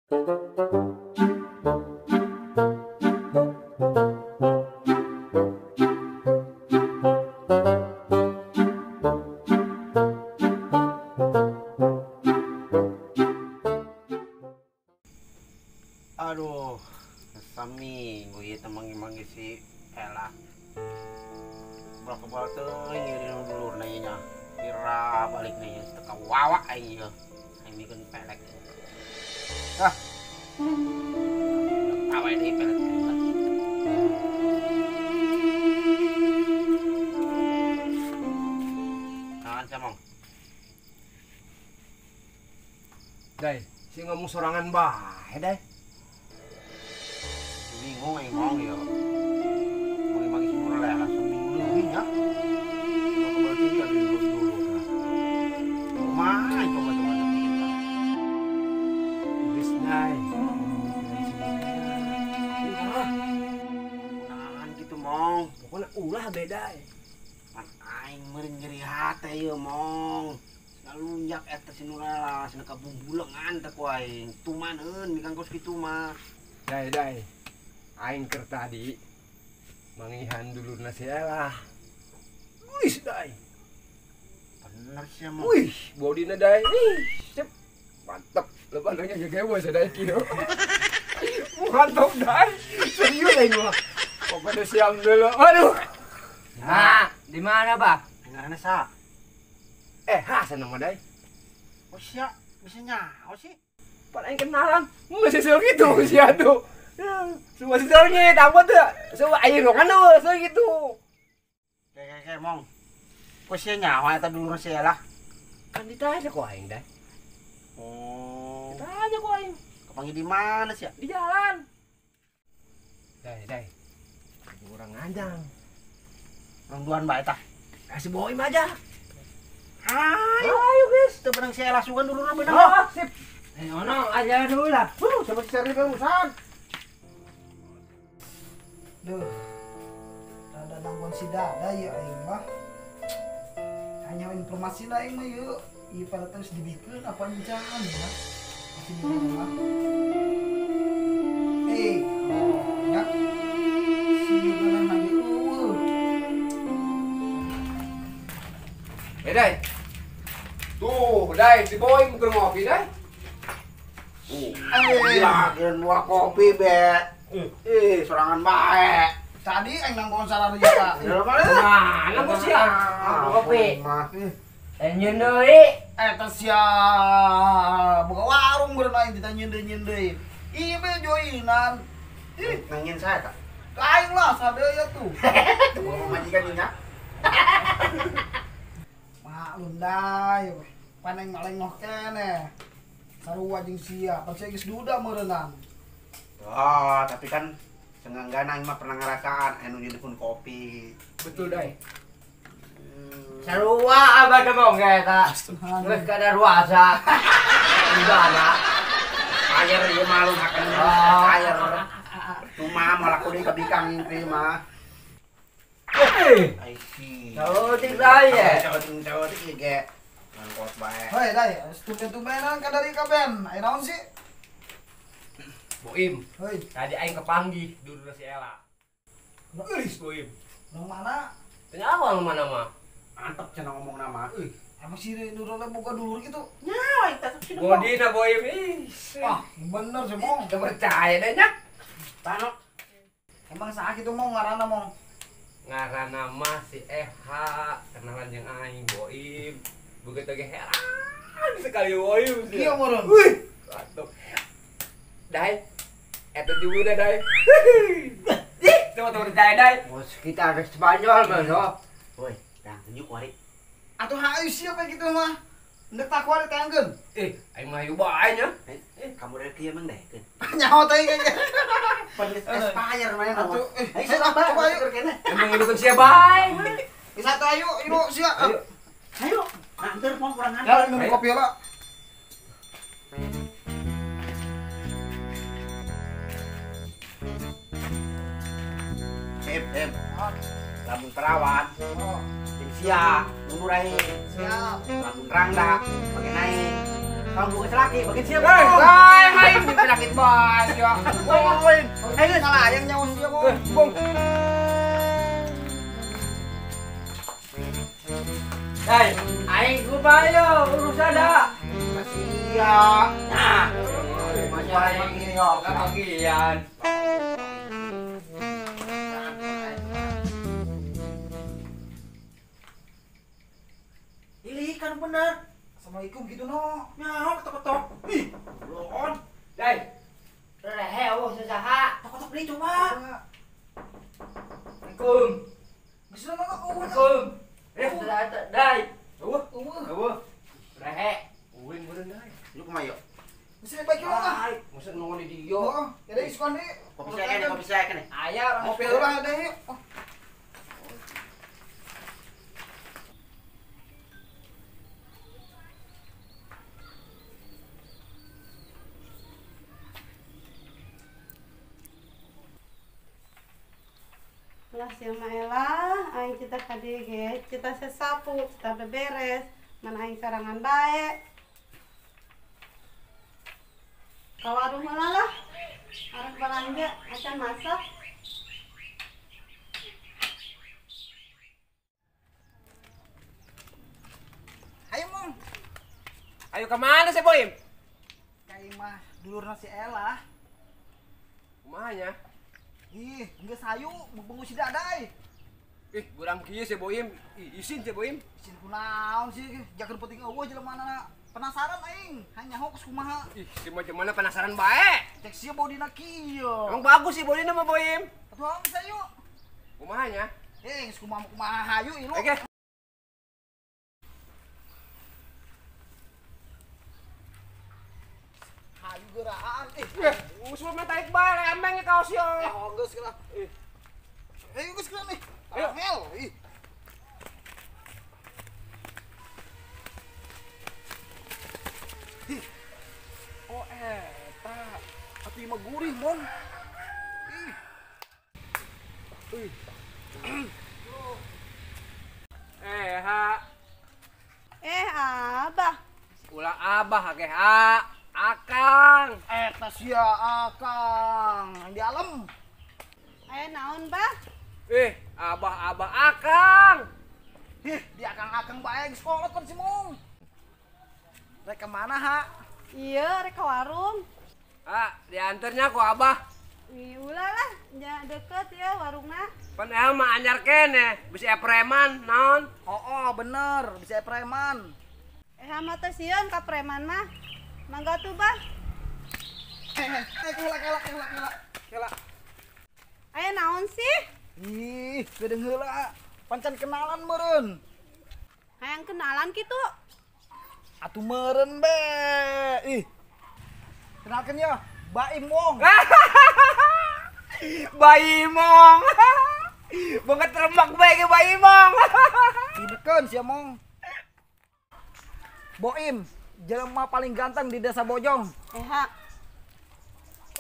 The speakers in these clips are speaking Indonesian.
Aduh, seminggu ya temangi-mangi si Ella. Berapa kebal tuh ngirim dulu nanya. Kira balik nih seteka wawa aja. Saya bikin pelek. Ah. Awal ini pelek. Kawan camong. Dai, si ngomong sorangan bae, Dai. Bingung aing mau ya. Magi-magi semua lah langsung minggu lebih ya. Kalau kebal tinggal dulu lah. Mana coba-coba kita. Wis, Dai. Nahan gitu mong. Pokoknya ulah beda. Pan aing meureun nyeri hate ye mong. Ngalunjak eta sinulala cenah kabumbulengan teh ku aing. Tumaneun mikang kos kitu mah. Dai. Aing keur tadi mangihan dulurna si Ella. Wis, Dai. Bener sih mong. Wih, bodina Dai. Cep. Mantep. Lebananya gegewe sa Dai kieu. Mantap, Dai. Serius aing mah. Pokoknya siam dulu. Aduh. Nah, di mana, Bah? Ngaranna sa? Hasan nama Dai. Oh sia, bisa nyaho sih. Pan aing kenalan. Masih sel gitu si atuh. Semua sisalnya tambah tuh. Semua air rongan tuh, so gitu. Kayak mong. Kok sia nyaho eta dulur sia lah. Kan ditanya kok aing, Dai. Oh. Ditanya kok aing. Kepanggil di mana sih? Di jalan. Dai. Kurang ngajang. Orang duan bae tah. Kasih boim aja. Ayo guys, teu benang sia lasukan dulu bener. Oh, sip. Ono aja dulu lah. Coba dicari urusan. Duh, ada nanggon si dada ya aing mah. Hanya informasi lah aing mah yuk. Iya pada terus dibikin apa jangan ya. Masih di rumah. Ya. Si bulan lagi Dai. Tuh, Dai, si boy bukan ngopi, Dai. Lagian buah kopi be. Sorangan bae. tadi aing nanggon sarari ya. Mana bos ya? Kopi. Nyeun deui. Eta sia buka warung beureun aing ditanya nyendeu-nyendeu. Ieu be joinan. Nangin saya tak? Aing lah sadaya tuh. Mau majikan nya. Maklum dai. Paneng malengoh keneh. Sarua jeung sia, percaya geus duda meureunang. Oh, tapi kan senganggana aing mah pernah ngarasaan anu nyedepun kopi. Betul, Dai. Sarua abah demong eta. Geus kadaruasa. Gimana? Ayer ieu malu akan ayer. Cuma malah kudu kebikang intri mah. I see. Sautik saya. Sautik ge. Mangkot bae. Hei dai, tumben-tumbenan ka dari kaben. Ai naon sih? Boim. Hei, Tadi aing kepanggih dulu si Ella. Geus Boim. nang mana? Tanya awal mana mah? Mantep cenah ngomong nama. Emang si Nurul buka dulur gitu? Nyawa kita sih. Bodina Boim. Wah, bener sih mong. Udah percaya deh nya. Tanok. Emang saah kitu mong ngaranna mong. Ngaranna mah si Eha, kenalan jeung aing Boim. Begitu ge heran sekali Boim. Iya meureun. Wih, atuh. Dai. Eta juga Dai. Ih, coba percaya Dai. Bos kita ada Spanyol mah so. Woi, dah tunjuk wari. Atuh hayu siapa gitu mah? Ndek takwa ditangkeun. Aing mah hayu bae nya. Kamu dari kieu mang deh. Nyaho teh ge. Pelit aspire mana Atuh, ayo coba ayo kene. Emang hidupin sia bae. Bisa tuh ayo, sia. Ayo. Ayo, antar mau kurang Ya, antar. minum kopi lah. Sip. Lamun perawan. Jeung sia, mundur ae. Siap. Lamun rangda, bagi naik. Kalau bukan laki, bagi siapa? Hei, main di laki melayang nyawa dia mau. Bung. Dai, aing kumaha urusan dah. Iya. Nah, macam aing bagian. Ini kan bener. Assalamualaikum gitu no. Nyawa ketok-ketok. Ih, belum. Dai. Rehe sesaha. Ketok-ketok beli coba. Assalamualaikum. Bisa no. Assalamualaikum. Sesaha dai. Eueuh. Rehe. Uin beureun dai. Lu kumaha yuk? Bisa baik yo lah. Ai, masa nongol di dia. Yo, ya deh iskon deh. Kopi saya kan. Aya Ngopi lah deh. Lah si Maela, aing cita kade ge, cita sesapu, cita beberes, mana aing sarangan bae. Ka warung heula lah. Arek balanja acan masak. Ayo mong. Ayo kemana sih Boim? Kayak mah dulur nasi Ella. Kumanya? Ih, geus hayu bunggu si dadai. Ih, burang kieu sih Boim. Isin sih Boim. Isin kunaon sih? Jakeun penting eueuh jelemana penasaran aing. Hanya hoax kumaha. Ih, si macam mana penasaran bae. Cek sia body na kieu. Emang bagus sih Boim mah Boim. Atuh bisa yuk. Kumanya? Geus kumaha hayu ieu. Oke. Hayu geuraan. Usul mah tarik bae embengnya kaos yo. Geus kira. Ayo geus kira nih. Ayo. Hel, ih. Oh eta. Api mah gurih, Mon. Ih. Ha. Abah. Ulah abah ge ha. Akang. Eta sia akang di alam. Aya naon, Bah? Abah akang. Ih, di akang-akang bae geus kolot kan si Mong. Rek ke mana, Ha? Iya, rek ka warung. Diantarnya ku abah. Ulah lah, nya deket ya warungna. Pan mah anyar kene, bisa preman naon? Oh, bener, bisa preman. Mah teh sieun ka preman mah. Mangga tuh, Bah. Kela. Aya naon sih? Ih, gedeung heula. Pancan kenalan meureun. Hayang kenalan kitu. Atuh meureun be. Ih. Kenalkeun ya, Baim Wong. Bayi Mong. Banget rembak bae ke Bayi Mong. Idekeun sia Mong. Boim, jelema paling ganteng di desa Bojong. Ha.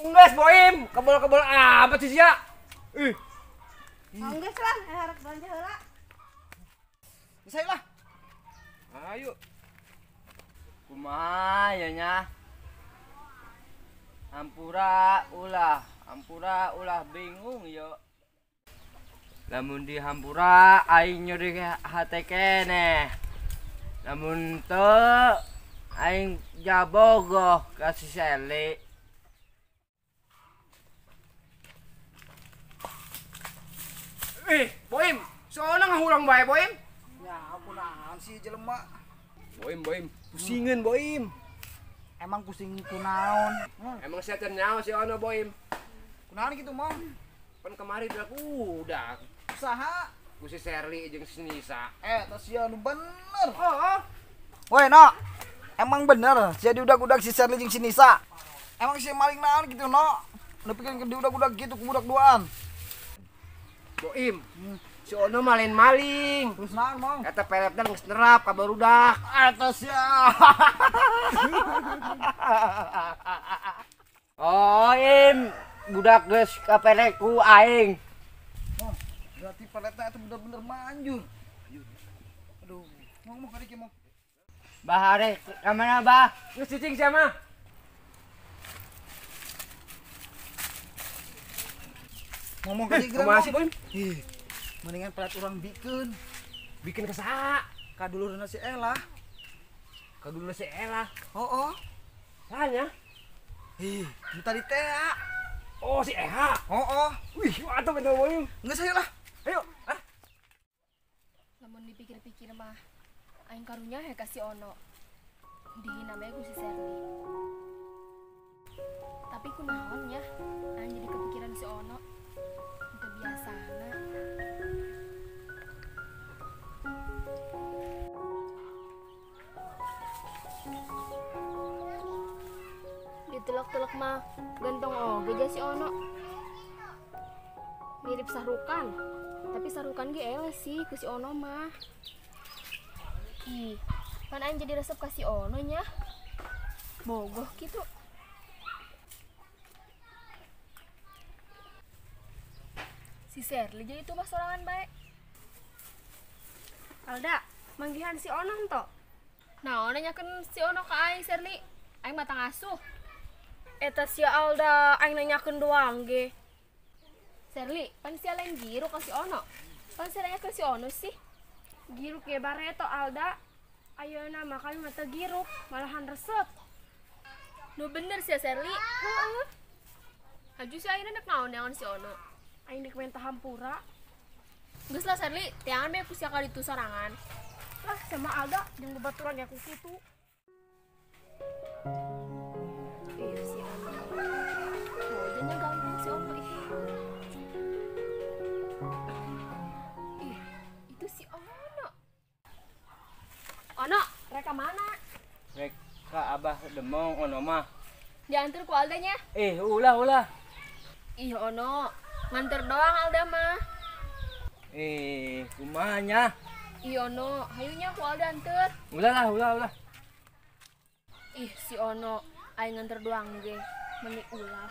Enggeus Boim, kebol-kebol apa sih sia? Geus lah, harek belanja heula. Bisa lah. Ayo. Kumaha ya nya? Hampura ulah bingung yo. Lamun di hampura aing nyuri hate kene. Lamun teu aing jabogoh ka si Seli. Boim, soalnya ngahulang bae Boim. Ya, kunaon sih jelema? Boim, pusingan Boim. Emang pusing kunaon? Emang setan nyawa si ono Boim. Kunaon gitu, Mong? Pan kemarin udah Usaha. ku si Sherly jeung si Nisa. Tas sia nu bener. Oh. Woi, no. Emang bener, sia diudag-udag si Sherly jeung si Nisa. Emang si maling naon gitu, no? Nepikeun diudag-udag gitu ku budak duaan. Boim, si ono malin-maling. Terus naon, Mong? Eta pelepna geus nerap ka barudak. Tas sia. Oh, budak geus kapelek ku aing. Oh, berarti peletnya itu bener-bener manjur. Aduh, Mong kali ki, Mong. Bahare ka mana, Bah? Geus cicing sia mah. ngomong ke Jigra. Masih Boy. Ih, mendingan pelat orang bikin. Bikin kesaha. Kadulurna si Ella. Kadulur si Ella. Oh. Tanya. Ih, nu tadi teh. Oh si Eha. Oh. Wih, mantap bener Boy. Geus saya lah. Ayo. Ah. Lamun dipikir-pikir mah aing karunya he kasih ono dihina bae ku si Serli. Tapi kunaon ya aing jadi kepikiran si ono teu biasana. Ditelok-telok mah gantong oge aja si ono. Mirip Sarukan. Tapi Sarukan ge eleh sih ku si ono mah. Ih, kan aing jadi resep kasih ono nya. Bogoh gitu. Si Serli jadi tuh mas sorangan bae. Alda, manggihan si Onon to. Nah, nanyakeun si ono ka aing Serli. Aing mah tang asuh. Eta si Alda aing nanyakeun doang ge. Serli, pan sia lain giru ka si ono. Pan sia nanyakeun si ono sih. Giruk ge bareto Alda. Ayeuna mah kami mah teu giruk, malahan resep. Nu bener sih Serli. Heeh. Haju si aing nek naon neangan si ono. Aing dek menta hampura. Geus lah Serli, tiangan bae ku sia ka ditu sorangan. Lah sama Alda jeung babaturan ya ku kitu. Ih, si ono. Wajahnya ganteng si ono ih. Ih, itu si ono. Ono, reka mana? Rek ka abah demong ono mah. Diantar ku Aldanya. Ulah. Ih, ono. Nganter doang Alda mah. Kumanya. Ih, ono. Hayunya ku Alda anter. Ulah. Ih, si ono. Aing nganter doang ge. Meni ulah.